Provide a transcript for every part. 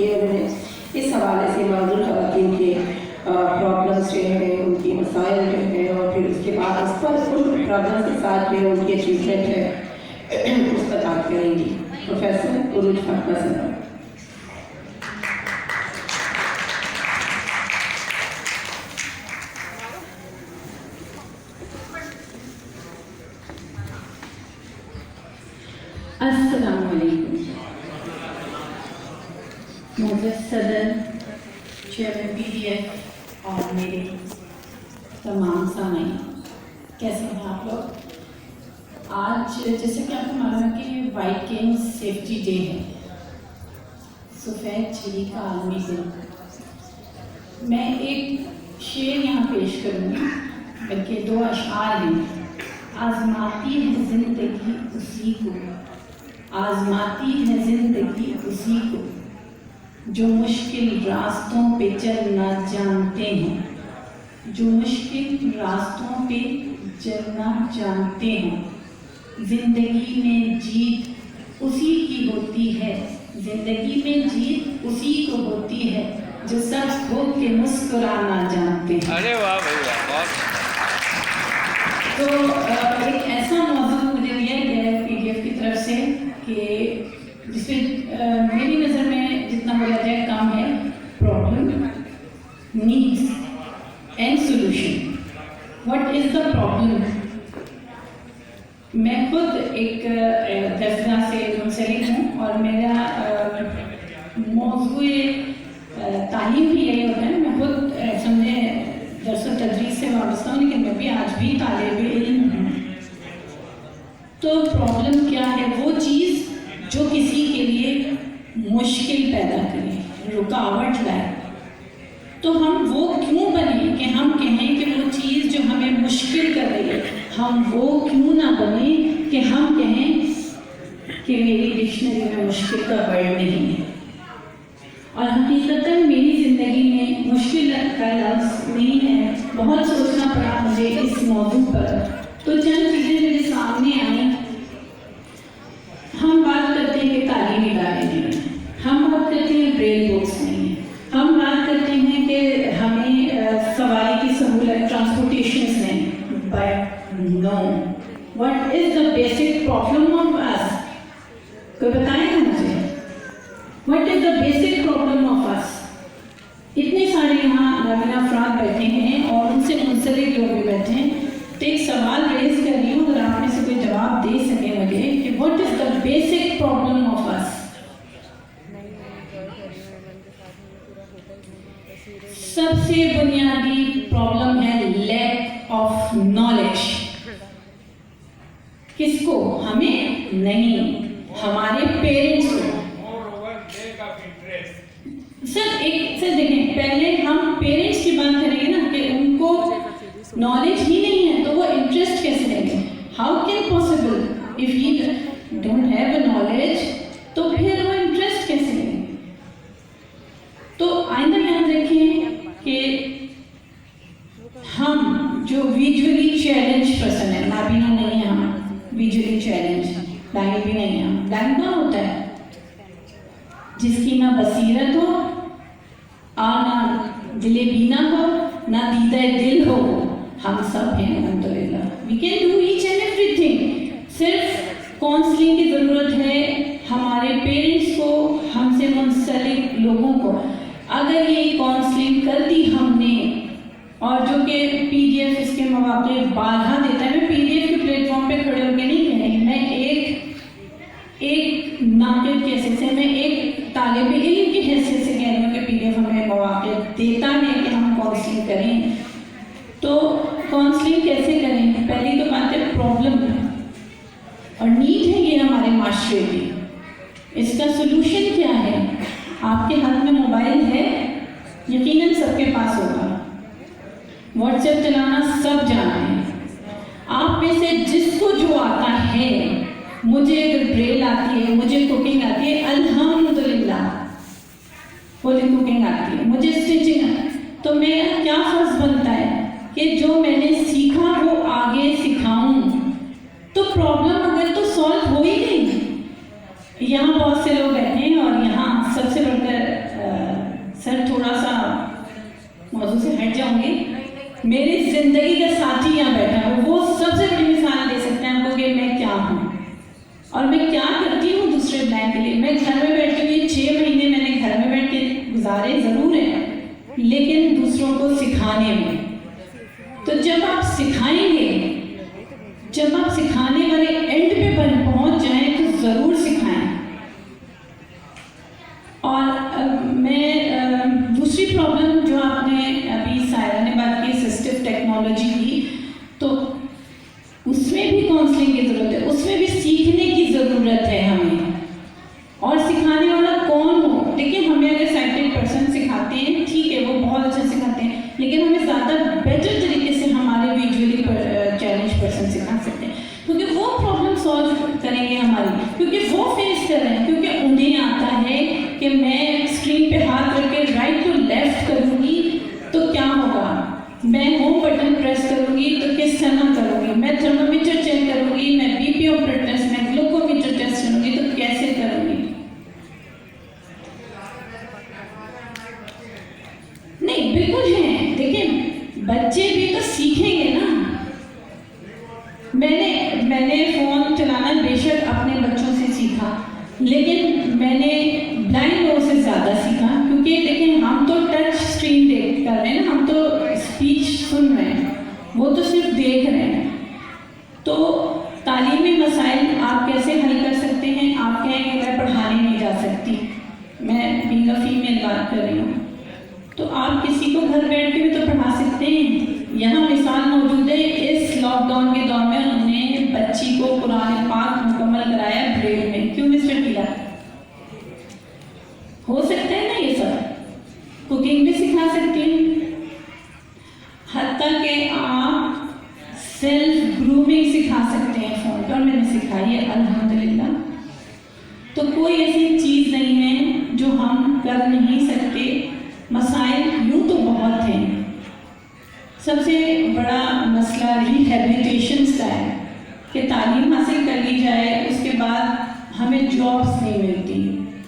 کیے انہوں نے اس حوالے سے معذور خواتین کے پرابلمس جو ہیں ان کی مسائل جو ہیں اور پھر اس کے بعد اس پر ان پرابلمس کے ساتھ جو ان کی اچیومنٹ ہے اس پر بات کریں گی پروفیسر عروج فاطمہ صاحب. السلام علیکم. معزز صدر، چیئرمین پی ڈی ایف اور میرے تمام سامعین، کیسے ہیں آپ لوگ؟ آج جیسے کہ آپ کو معلوم ہے کہ وائکنگ سیفٹی ڈے ہے، سفید چلی کا عالمی دن. میں ایک شعر یہاں پیش کروں گی، بلکہ 2 اشعار ہیں. آزماتی ہے زندگی اسی کو، آزماتی ہے زندگی اسی کو جو مشکل راستوں پہ چلنا جانتے ہیں، جو مشکل راستوں پہ چلنا جانتے ہیں. زندگی میں جیت اسی کی ہوتی ہے، زندگی میں جیت اسی کو ہوتی ہے جو سب کھو کے مسکرانا جانتے ہیں. ارے واہ بھائی واہ، بہت تو ایک ایسا موضوع مجھے دیا گیا ہے پی ڈی ایف کی طرف سے کہ جس میں میری نظر میں جتنا بولا جائے کام ہے problem, needs and solution. What is the problem? میں خود ایک درسگاہ سے منسلک ہوں اور میرا موضوع تعلیم بھی یہی ہوتا ہے. میں خود سمجھے درس و تدریس سے وابستہ ہوں، لیکن میں بھی آج بھی طالب علم ہوں. تو پرابلم کیا ہے؟ وہ چیز جو کسی کے لیے مشکل پیدا کرے، رکاوٹ لائے. تو ہم وہ کیوں بنیں کہ ہم کہیں کہ وہ چیز جو ہمیں مشکل کر رہی ہے، ہم وہ کیوں نہ بنیں کہ ہم کہیں کہ میری ڈکشنری میں مشکل کا ورڈ نہیں ہے. اور حقیقتاً میری زندگی میں مشکل کا لفظ نہیں ہے. بہت سوچنا پڑا مجھے اس موضوع پر. تو چند چیزیں میرے سامنے آئیں. ہم بات کرتے ہیں کہ تعلیمی ادارے نہیں ہیں، ہم بات کرتے ہیں بریل بکس نہیں ہیں، ہم بات کرتے ہیں کہ ہمیں سواری کی سہولت، ٹرانسپورٹیشنس نہیں. But no, what is the basic problem of us? کوئی بتائیں گا مجھے؟ What is the basic problem of us? اتنے سارے یہاں نابینا افراد بیٹھے ہیں اور ان سے منسلک لوگ بھی بیٹھے ہیں. تو ایک سوال ریز کر رہی ہوں، اگر آپ میں سے کوئی جواب دے سکے مجھے کہ what is the basic problem of us? سب سے بنیادی پرابلم ہے لیک آف نالج. کس کو؟ ہمیں نہیں، ہمارے پیرنٹس کو. سر دیکھیں، پہلے ہم پیرنٹس کی بات کریں گے نا کہ ان کو نالج ہی نہیں ہے تو وہ انٹرسٹ کیسے لیں گے؟ How can possible if he don't have a knowledge, تو پھر وہ انٹرسٹ کیسے لیں گے؟ تو آئندہ یاد رکھیں کہ ہم جو ویژولی چیلنج پرسن ہیں، نابینا نہیں ہیں ہم، ویژولی چیلنج، بلائنڈ بھی نہیں ہیں ہم. بلائنڈ کون ہوتا ہے؟ جس کی نہ بصیرت ہو اور نہ دل بینا ہو، نہ دیدہ دل ہو. ہم سب ہیں الحمدللہ. We can do each and ایوری تھنگ. صرف کاؤنسلنگ کی ضرورت ہے ہمارے پیرنٹس کو، ہم سے منسلک لوگوں کو. اگر یہ کاؤنسلنگ کر دی ہم نے، اور جو کہ پی ڈی ایف اس کے مواقع بارہا دیتا ہے. میں پی ڈی ایف کے پلیٹ فارم پہ کھڑے ہو کے نہیں کہہ رہی، میں ایک ناقد کی حیثیت سے، میں ایک طالب علم کی حیثیت سے کہہ رہی ہوں کہ پی ڈی ایف ہمیں مواقع دیتا ہے کہ ہم کاؤنسلنگ کریں. تو کاؤنسلنگ کیسے کریں؟ پہلی تو بات ہے پرابلم اور نیڈ ہے یہ ہمارے معاشرے کی. اس کا سلوشن کیا ہے؟ آپ کے ہاتھ میں موبائل ہے، یقیناً سب کے پاس ہوگا. واٹس ایپ چلانا سب جانتے ہیں. آپ میں سے جس کو جو آتا ہے، مجھے اگر بریل آتی ہے، مجھے کوکنگ آتی ہے، الحمدللہ مجھے کوکنگ آتی ہے، مجھے اسٹچنگ آتی ہے، تو میرا کیا فرض بنتا ہے کہ جو میں نے سیکھا وہ آگے سکھاؤں. تو پرابلم اگر تو سالو ہو ہی نہیں. یہاں بہت سے لوگ بیٹھے ہیں اور یہاں سب سے بڑھ کر چاہیے. میری زندگی کا ساتھی یہاں بیٹھا ہے, وہ سب سے بڑی مثال دے سکتے ہیں آپ کو کہ میں کیا ہوں اور میں کیا کرتی ہوں دوسرے بلائنڈ کے لیے. میں گھر میں بیٹھی ہوئی 6 مہینے میں نے گھر میں بیٹھ کے گزارے ضرور ہیں, لیکن دوسروں کو سکھانے میں. تو جب آپ سکھائیں گے, جب آپ سکھانے والے اینڈ پہ پہنچ جائیں تو ضرور سکھائیں. اور میں دوسری پرابلم جو آپ نے ابھی سائرہ نے بات کی اسسٹو ٹیکنالوجی کی, تو اس میں بھی کاؤنسلنگ کی ضرورت ہے, اس میں بھی سیکھنے کی ضرورت ہے ہمیں. اور سکھانے والا کون ہو, دیکھیں ہمیں اگر سائٹڈ پرسن سکھاتے ہیں ٹھیک ہے, وہ بہت اچھا سکھاتے ہیں, لیکن ہمیں زیادہ بیٹر طریقے سے ہمارے ویژولی چیلنج پرسن سکھا سکتے ہیں, کیونکہ وہ پرابلم سالو کریں گے ہماری, کیونکہ وہ فیس کر رہے ہیں, کیونکہ انہیں آتا ہے کہ میں اسکرین پہ ہاتھ رکھ کے رائٹ ٹو لیفٹ کروں گی تو کیا ہوگا, میں ہوم بٹن پریس کروں گی تو کس طرح کروں گی, میں تھرمومیٹر چیک کروں گی, میں بی پی آپریٹ ٹیسٹ, میں گلوکومیٹر ٹیسٹ کروں گی تو کیسے کروں گی. نہیں بالکل ہیں, دیکھیں بچے بھی تو سیکھیں گے نا. میں نے فون چلانا بے شک اپنے بچوں سے سیکھا, لیکن میں نے بلائنڈ لوگوں سے زیادہ سیکھا, کیونکہ دیکھیں ہم تو ٹچ اسکرین دیکھ کر رہے ہیں نا, ہم تو اسپیچ سن رہے ہیں, وہ تو صرف دیکھ رہے ہیں. تو تعلیمی مسائل آپ کیسے حل کر سکتے ہیں. آپ کہیں کہ میں پڑھانے نہیں جا سکتی, میں بینگ اے فیمیل بات کر رہی ہوں, تو آپ کسی کو گھر بیٹھ کے بھی تو پڑھا سکتے ہیں. یہاں مثال موجود ہے, اس لاک ڈاؤن کے دور میں انہوں نے بچی کو قرآن پاک مکمل کرایا بریل میں. کیوں مسٹر ٹیلا؟ ہو سکتا ہے نا یہ سب. کوکنگ بھی سکھا سکتی ہیں, حتیٰ کہ آپ سیلف گرومنگ سکھا سکتے ہیں فون پر, میں نے سکھائی ہے الحمدللہ. تو کوئی ایسی چیز نہیں ہے جو ہم کر نہیں سکتے. مسائل یوں تو بہت ہیں. سب سے بڑا مسئلہ ریہیبلیٹیشنس کا ہے کہ تعلیم حاصل کر لی جائے, اس کے بعد ہمیں جابس نہیں ملتی.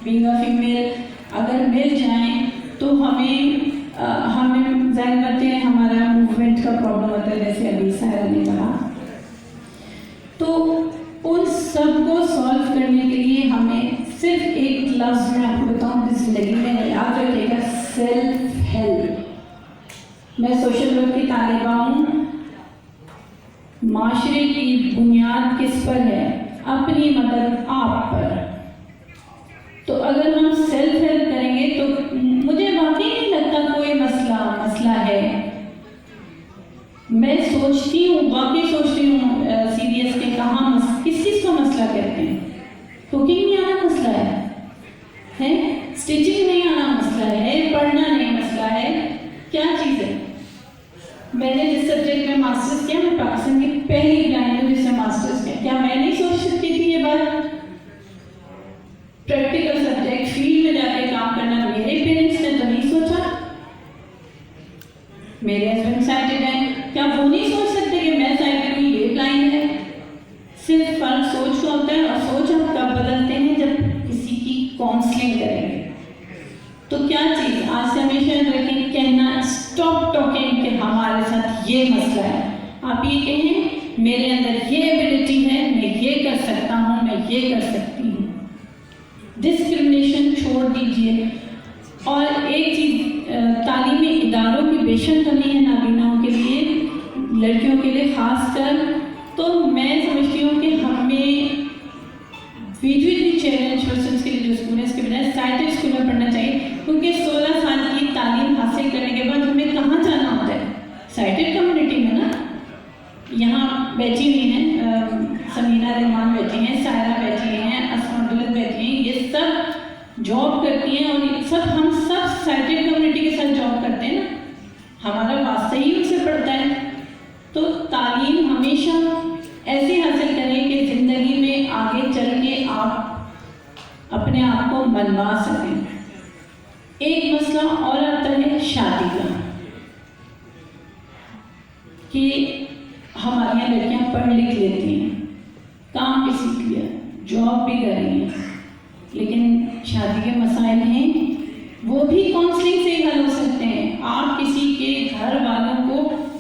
بینگ اے فیمیل اگر مل جائیں تو ہمیں ظاہر بات ہے ہمارا موومنٹ کا پرابلم ہوتا ہے, جیسے ابھی سائرہ نے کہا. تو ان سب کو سالو کرنے کے لیے ہمیں صرف ایک لفظ میں آپ کو بتاؤں کہ زندگی میں یاد رکھیے گا, سیلف ہیلپ. میں سوشل ورک کی طالبہ ہوں. معاشرے کی بنیاد کس پر ہے؟ اپنی مدد آپ پر. تو اگر ہم سیلف ہیلپ کریں گے تو مجھے واقعی نہیں لگتا کوئی مسئلہ ہے. میں سوچتی ہوں, واقعی سوچتی ہوں سیریس کے کہاں کس چیز کو مسئلہ کہتے ہیں. کوکنگ نہیں آنا مسئلہ ہے, اسٹیچنگ نہیں آنا مسئلہ ہے, پڑھنا نہیں مسئلہ ہے, کیا چیز ہے؟ میں نے جس سبجیکٹ میں ماسٹرز کیا, میں پاکستان کی پہلی بلائنڈ ہوں جس نے ماسٹرز کیا میں نہیں سوچ سکتی تھی یہ بات. پریکٹیکل سبجیکٹ فیلڈ میں جا کے کام کرنا میرے پیرنٹس نے تو نہیں سوچا. میرے ہسبینڈ سائٹڈ ہیں, کیا وہ نہیں سوچ سکتے کہ میں سائٹڈ ہوں, یہ بلائنڈ ہے؟ صرف فرق سوچ کا ہوتا ہے, اور سوچ ہم کب بدلتے ہیں جب کسی کی کاؤنسلنگ کریں گے. تو کیا چیز آج سے ہمیشہ رکھیں, کہنا اسٹاپ ٹاکنگ کہ ہمارے ساتھ یہ مسئلہ ہے. آپ یہ کہیں میرے اندر یہ ایبلٹی ہے, میں یہ کر سکتا ہوں, میں یہ کر سکتی ہوں. ڈسکرمنیشن چھوڑ دیجیے. اور ایک چیز, تعلیمی اداروں کی بے شک کمی ہے نابیناؤں کے لیے, لڑکیوں کے لیے خاص کر. تو میں سمجھتی ہوں کہ ہمیں ویژولی چیلنج پرسنس کے لیے جو اسکول ہے اس کے بجائے سائٹڈ اسکول میں پڑھنا چاہیے, کیونکہ 16 سال کی تعلیم حاصل کرنے کے بعد ہمیں کہاں جانا ہوتا ہے؟ سائٹڈ کمیونٹی میں نا. یہاں بیٹھی ہوئی ہیں سمینہ رحمان بیٹھی ہیں, سائرہ بیٹھی ہیں, اسماء دولت بیٹھی ہیں, یہ سب جاب کرتی ہیں, اور سب ہم سب سائٹڈ کمیونٹی کے ساتھ جاب کرتے ہیں نا, ہمارا واسطہ ہی ان سے پڑتا ہے. تو تعلیم ہمیشہ ایسی حاصل کریں کہ زندگی میں آگے چل کے آپ اپنے آپ کو منوا سکیں. ایک مسئلہ اور آتا ہے شادی کا, کہ ہماری یہاں لڑکیاں پڑھ لکھ لیتی ہیں, کام بھی سیکھ لیا, جاب بھی کر رہی ہیں, لیکن شادی کے مسائل ہیں وہ بھی کاؤنسلنگ سے ہی حل ہو سکتے ہیں. آپ کسی کے گھر والوں